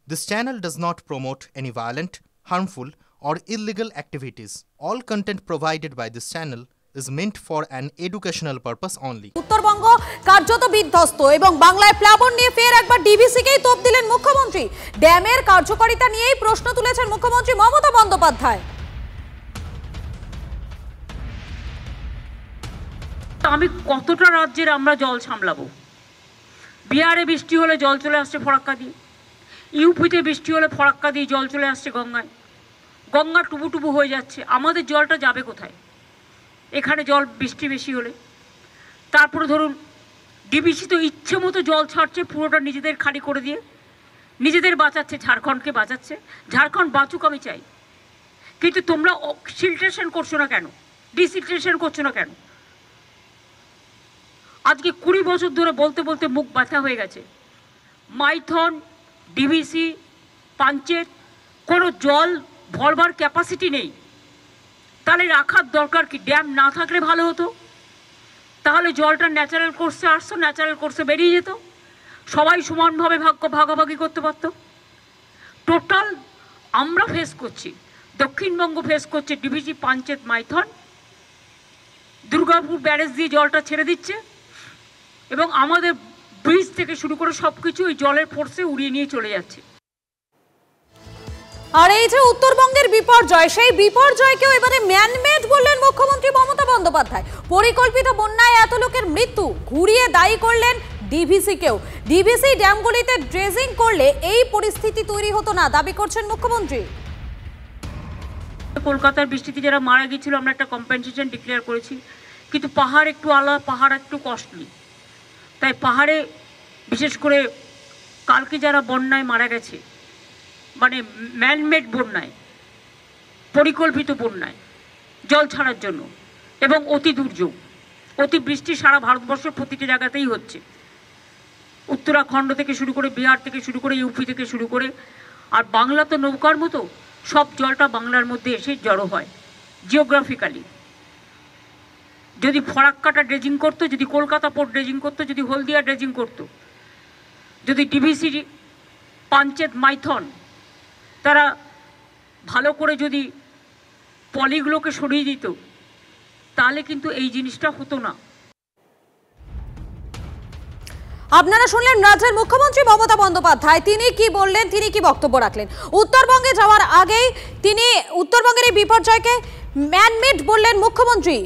This channel does not promote any violent, harmful, or illegal activities. All content provided by this channel is meant for an educational purpose only. Uttarbanga কার্যত বিধ্বস্ত এবং বাংলায় প্লাবন নিয়ে ফের একবার ডিভিসিকেই তোপ দিলেন মুখ্যমন্ত্রী। ড্যামের কার্যকারিতা নিয়েই প্রশ্ন তুলেছেন মুখ্যমন্ত্রী মমতা বন্দ্যোপাধ্যায়। আমি কতটা রাজ্যের আমরা জল সামলাবো? বিহারে বৃষ্টি হলে জল চলে আসছে ফরাক্কা দিয়ে, ইউপিতে বৃষ্টি হলে ফরাক্কা দিয়ে জল চলে আসছে গঙ্গায়, গঙ্গা টুবু হয়ে যাচ্ছে। আমাদের জলটা যাবে কোথায়? এখানে জল বৃষ্টি বেশি হলে। তারপরে ধরুন ডিবিসি তো ইচ্ছে মতো জল ছাড়ছে, পুরোটা নিজেদের খালি করে দিয়ে নিজেদের বাঁচাচ্ছে, ঝাড়খণ্ডকে বাঁচাচ্ছে। ঝাড়খণ্ড বাঁচুক আমি চাই, কিন্তু তোমরা সিলট্রেশন করছো না কেন? ডিসিলট্রেশন করছো না কেন? আজকে 20 বছর ধরে বলতে বলতে মুখ ব্যথা হয়ে গেছে। মাইথন, ডিভিসি, পাঞ্চেত কোনো জল ভরবার ক্যাপাসিটি নেই। তাহলে রাখার দরকার কি? ড্যাম না থাকলে ভালো হতো। তাহলে জলটা ন্যাচারাল কোর্সে আসতো, ন্যাচারাল কোর্সে বেরিয়ে যেত, সবাই সমানভাবে ভাগাভাগি করতে পারত। টোটাল আমরা ফেস করছি, দক্ষিণবঙ্গ ফেস করছে ডিভিসি, পাঞ্চেত, মাইথন। দুর্গাপুর ব্যারেজ দিয়ে জলটা ছেড়ে দিচ্ছে এবং আমাদের ব্রিজ থেকে শুরু করে সবকিছু ওই জলের ফোর্সে উড়িয়ে নিয়ে চলে যাচ্ছে। আর এই যে উত্তরবঙ্গের বিপর্যয়, সেই বিপর্যয়কেও এবারে ম্যানমেড বললেন মুখ্যমন্ত্রী মমতা বন্দ্যোপাধ্যায়। পরিকল্পিত বন্যায় এত লোকের মৃত্যু ঘুরিয়ে দায়ী করলেন ডিভিসিকেও। ডিভিসি ড্যামগুলিতে ড্রেজিং করলে এই পরিস্থিতি তৈরি হতো না, দাবি করছেন মুখ্যমন্ত্রী। কলকাতার বৃষ্টিতে যারা মারা গিয়েছিল আমরা একটা কম্পেনসেশন ডিক্লেয়ার করেছি, কিন্তু পাহাড় একটু আলাদা, পাহাড় একটু কস্টলি। তাই পাহাড়ে বিশেষ করে কালকে যারা বন্যায় মারা গেছে, মানে ম্যানমেড বন্যায়, পরিকল্পিত বন্যায় জল ছাড়ার জন্য এবং অতি দুর্যোগ, অতিবৃষ্টি সারা ভারতবর্ষের প্রতিটি জায়গাতেই হচ্ছে। উত্তরাখণ্ড থেকে শুরু করে, বিহার থেকে শুরু করে, ইউপি থেকে শুরু করে। আর বাংলা তো নৌকার মতো, সব জলটা বাংলার মধ্যে এসে জড়ো হয় জিওগ্রাফিক্যালি। যদি ফরাক্কাটা ড্রেজিং করতো, যদি কলকাতা পোর্ট ড্রেজিং করতো, যদি হলদিয়া ড্রেজিং করতো, যদি ডিভিসি, পাঞ্চেত, মাইথন তারা ভালো করে যদি পলিগুলোকে সরিয়ে দিত, তাহলে কিন্তু এই জিনিসটা হতো না। আপনারা শুনলেন রাজ্যের মুখ্যমন্ত্রী মমতা বন্দ্যোপাধ্যায়, তিনি কি বললেন, তিনি কি বক্তব্য রাখলেন। উত্তরবঙ্গে যাওয়ার আগেই তিনি উত্তরবঙ্গের এই বিপর্যয়কে ম্যানমেড বললেন মুখ্যমন্ত্রী।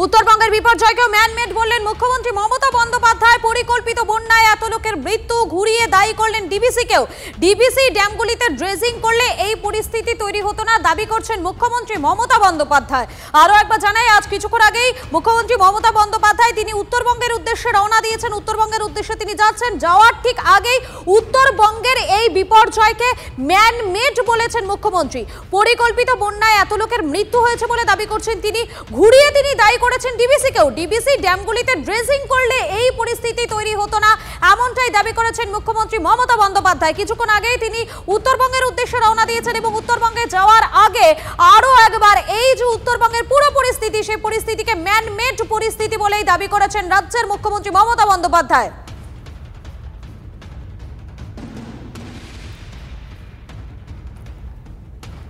উত্তরবঙ্গের বিপর্যয়কেও ম্যানমেড বললেন মুখ্যমন্ত্রী মমতা বন্দ্যোপাধ্যায়। পরিকল্পিত বন্যায় এত লোকের মৃত্যু ঘুরিয়ে দায়ী করলেন ডিভিসিকেও। ডিভিসি ড্যামগুলিতে ড্রেজিং করলে এই পরিস্থিতি তৈরি হতো না, দাবি করছেন মুখ্যমন্ত্রী মমতা বন্দ্যোপাধ্যায়। আরও একবার জানাই, আজ কিছুক্ষণ আগেই মুখ্যমন্ত্রী মমতা বন্দ্যোপাধ্যায় তিনি উত্তরবঙ্গের উদ্দেশ্যে রওনা দিয়েছেন। উত্তরবঙ্গের উদ্দেশ্যে তিনি যাচ্ছেন, যাওয়ার ঠিক আগেই উত্তরবঙ্গের এই বিপর্যয়কে ম্যানমেড বলেছেন মুখ্যমন্ত্রী। পরিকল্পিত বন্যায় এত লোকের মৃত্যু হয়েছে বলে দাবি করছেন তিনি। ঘুরিয়ে তিনি দায়ী করেছেন ডিভিসিকেও। ডিভিসি ড্যামগুলিতে ড্রেজিং করলে এই পরিস্থিতি তৈরি হতো না, এমনটাই দাবি করেছেন মুখ্যমন্ত্রী মমতা বন্দ্যোপাধ্যায়। কিছুক্ষণ আগেই তিনি উত্তরবঙ্গের উদ্দেশ্যে রওনা দিয়েছেন এবং উত্তরবঙ্গে যাওয়ার আগে আরো একবার এই যে উত্তরবঙ্গের পুরো পরিস্থিতি, সেই পরিস্থিতিকে ম্যানমেড পরিস্থিতি বলেই দাবি করেছেন রাজ্যের মুখ্যমন্ত্রী মমতা বন্দ্যোপাধ্যায়।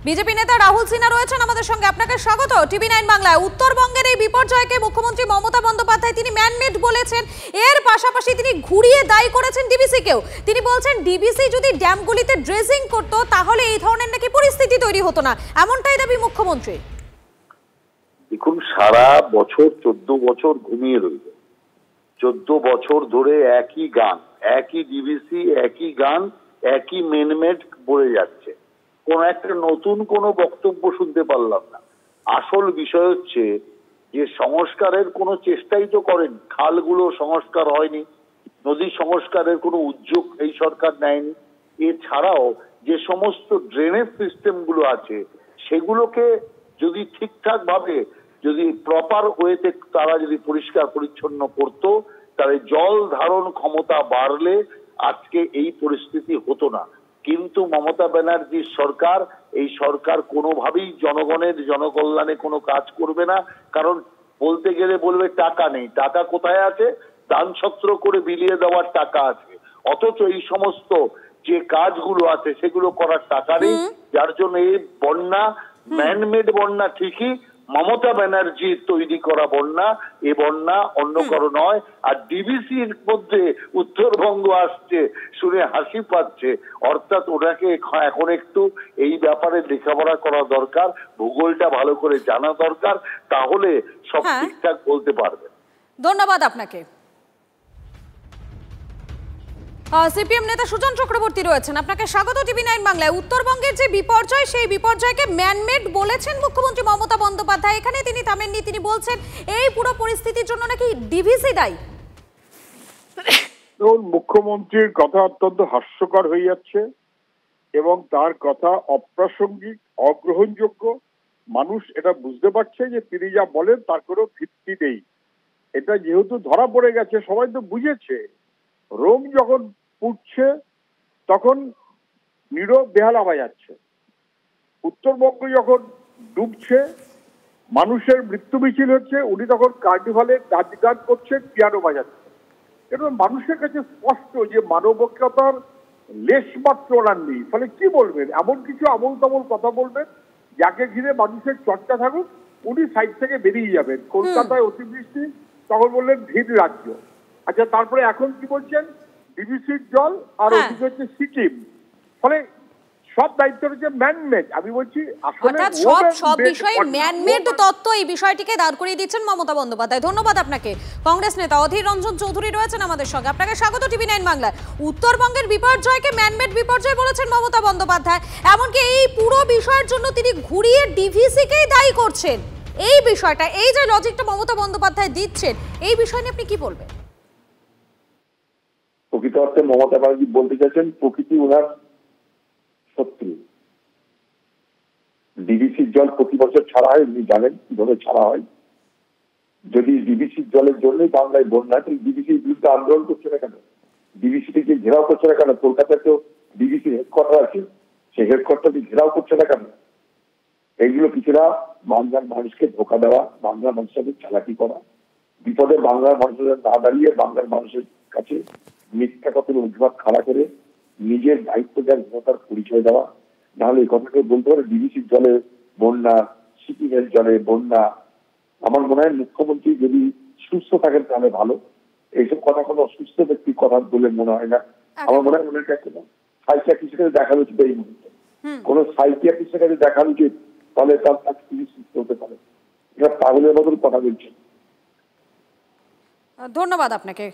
বিজেপি নেতা রাহুল সিনহা রয়েছেন আমাদের সঙ্গে, আপনাকে স্বাগত টিভি9 বাংলায়। উত্তরবঙ্গের এই বিপর্যয়কে মুখ্যমন্ত্রী মমতা বন্দ্যোপাধ্যায় তিনি ম্যানমেড বলেছেন, এর পাশাপাশি তিনি ঘুরিয়ে দায়ী করেছেন ডিভিসিকেও। তিনি বলছেন ডিভিসি যদি ড্যামগুলিতে ড্রেজিং করতো তাহলে এই ধরনের নাকি পরিস্থিতি তৈরি হতো না, এমনটাই দাবি মুখ্যমন্ত্রী। দেখুন, সারা বছর 14 বছর ঘুমিয়ে রইল। 14 বছর ধরে একই গান, একই ডিভিসি, একই গান, একই ম্যানমেড বলে যাচ্ছে। কোন একটা নতুন কোনো বক্তব্য শুনতে পারলাম না। আসল বিষয় হচ্ছে যে সংস্কারের কোনো চেষ্টাই তো করেন। খালগুলো সংস্কার হয়নি, নদী সংস্কারের কোনো উদ্যোগ এই সরকার নেয়নি। এছাড়াও যে সমস্ত ড্রেনেজ সিস্টেম গুলো আছে সেগুলোকে যদি ঠিকঠাক ভাবে, যদি প্রপার ওয়েতে তারা যদি পরিষ্কার পরিচ্ছন্ন করতো, তাহলে জল ধারণ ক্ষমতা বাড়লে আজকে এই পরিস্থিতি হতো না। কিন্তু মমতা ব্যানার্জির সরকার, এই সরকার কোনোভাবেই জনগণের জনকল্যাণে কোনো কাজ করবে না। কারণ বলতে গেলে বলবে টাকা নেই। টাকা কোথায় আছে? দান ছত্র করে বিলিয়ে দেওয়ার টাকা আছে, অথচ এই সমস্ত যে কাজগুলো আছে সেগুলো করার টাকা নেই। যার জন্য এই বন্যা ম্যানমেড বন্যা ঠিকই, মমতা ব্যানার্জির তৈরি করা বন্যা, এ বন্যা অন্য কারো নয়। আর ডিবিসির মধ্যে উত্তরবঙ্গ আসছে শুনে হাসি পাচ্ছে, অর্থাৎ ওনাকে এখন একটু এই ব্যাপারে লেখাপড়া করা দরকার, ভূগোলটা ভালো করে জানা দরকার, তাহলে সব ঠিকঠাক বলতে পারবে। ধন্যবাদ আপনাকে। সিপিএম নেতা সুজন চক্রবর্তী রয়েছেন, আপনাকে স্বাগত টিভি9 বাংলায়। উত্তরবঙ্গের যে বিপর্যয়, সেই বিপর্যয়কে ম্যানমেড বলেছেন মুখ্যমন্ত্রী মমতা বন্দ্যোপাধ্যায়। এখানে তিনি থামেননি, তিনি বলছেন এই পুরো পরিস্থিতির জন্য নাকি ডিভিসি দায়ী। মুখ্যমন্ত্রীর কথা অত্যন্ত হাস্যকর হয়ে যাচ্ছে এবং তার কথা অপ্রাসঙ্গিক, অগ্রহণযোগ্য। মানুষ এটা বুঝতে পারছে যে তিনি যা বলেন তার কোনো ভিত্তি নেই। এটা যেহেতু ধরা পড়ে গেছে, সবাই তো বুঝেছে। রোম যখন পুড়ছে তখন নীরব বেহালা বাজাচ্ছে, উত্তরবঙ্গ যখন ডুবছে, মানুষের মৃত্যু মিছিল হচ্ছে, উনি তখন কার্নিভালে নাচ গান করছেন, পিয়ানো বাজাচ্ছেন। এটা মানুষের কাছে স্পষ্ট যে মানবিকতার লেশ মাত্র ওনার নেই। ফলে কি বলবেন? এমন কিছু আমল তামল কথা বলবেন যাকে ঘিরে মানুষের চর্চা থাকুক, উনি সাইড থেকে বেরিয়ে যাবেন। কলকাতায় অতিবৃষ্টি, তখন বললেন ভিন রাজ্য। আচ্ছা, তারপরে এখন কি বলছেন? ডিবিসির জল, আর ওদিকে হচ্ছে সিকিম। ফলে সব দায়িত্ব হচ্ছে ম্যানমেড। আমি বলছি আসলে সব বিষয়ে ম্যানমেড তত্ত্ব, এই বিষয়টিকে দাঁড় করিয়ে দিচ্ছেন মমতা বন্দ্যোপাধ্যায়। ধন্যবাদ আপনাকে। কংগ্রেস নেতা অধীর রঞ্জন চৌধুরী রয়েছেন আমাদের সঙ্গে, আপনাকে স্বাগত টিভি9 বাংলায়। উত্তরবঙ্গের বিপর্যয়কে ম্যানমেড বিপর্যয় বলেছেন মমতা বন্দ্যোপাধ্যায়, এমনকি এই পুরো বিষয়ের জন্য তিনি ঘুরিয়ে ডিভিসিকেই দায়ী করছেন। এই বিষয়টা, এই যে লজিকটা মমতা বন্দ্যোপাধ্যায় দিচ্ছেন, এই বিষয় নিয়ে আপনি কি বলবেন? প্রকৃত অর্থে মমতা ব্যানার্জি বলতে চাইছেন প্রকৃতি ওনার শত্রু। ডিবিসির জল প্রতি বছর ছাড়া হয়, উনি জানেন কিভাবে ছাড়া হয়। যদি ডিবিসির জলের জন্যই বাংলায় বন্যা, তো ডিবিসির বিরুদ্ধে আন্দোলন করছে না কেন? ডিবিসি থেকে ঘেরাও করছে না কেন? কলকাতায় তো ডিবিসি হেডকোয়ার্টার আছে, সেই হেডকোয়ার্টারকে ঘেরাও করছে না কেন? এইগুলো কিছুটা বাংলার মানুষকে ধোকা দেওয়া, বাংলার মানুষের চালাকি করা, বিপদে বাংলার মানুষের না দাঁড়িয়ে বাংলার মানুষের কাছে মিথ্যা কথার অজুহাত খাড়া করে নিজের দায়িত্ব জ্ঞানহীনতার পরিচয় দেওয়া। নাহলে এই কথাকে বলতে পারে ডিবিসির জলে বন্যা, সিকিমের জলে বন্যা। আমার মনে হয় মুখ্যমন্ত্রী যদি সুস্থ থাকেন তাহলে ভালো। এইসব কথা কোনো অসুস্থ ব্যক্তির কথা বলে মনে হয় না। আমার মনে হয় ওনার কাছে সাইকিয়াট্রিস্টের কাছে দেখা উচিত এই মুহূর্তে। কোন সাইকিয়াট্রিস্টের কাছে দেখা উচিত, তাহলে তার কাছে তিনি সুস্থ হতে পারে। এটা পাগলের মতন কথা বলছেন। ধন্যবাদ আপনাকে।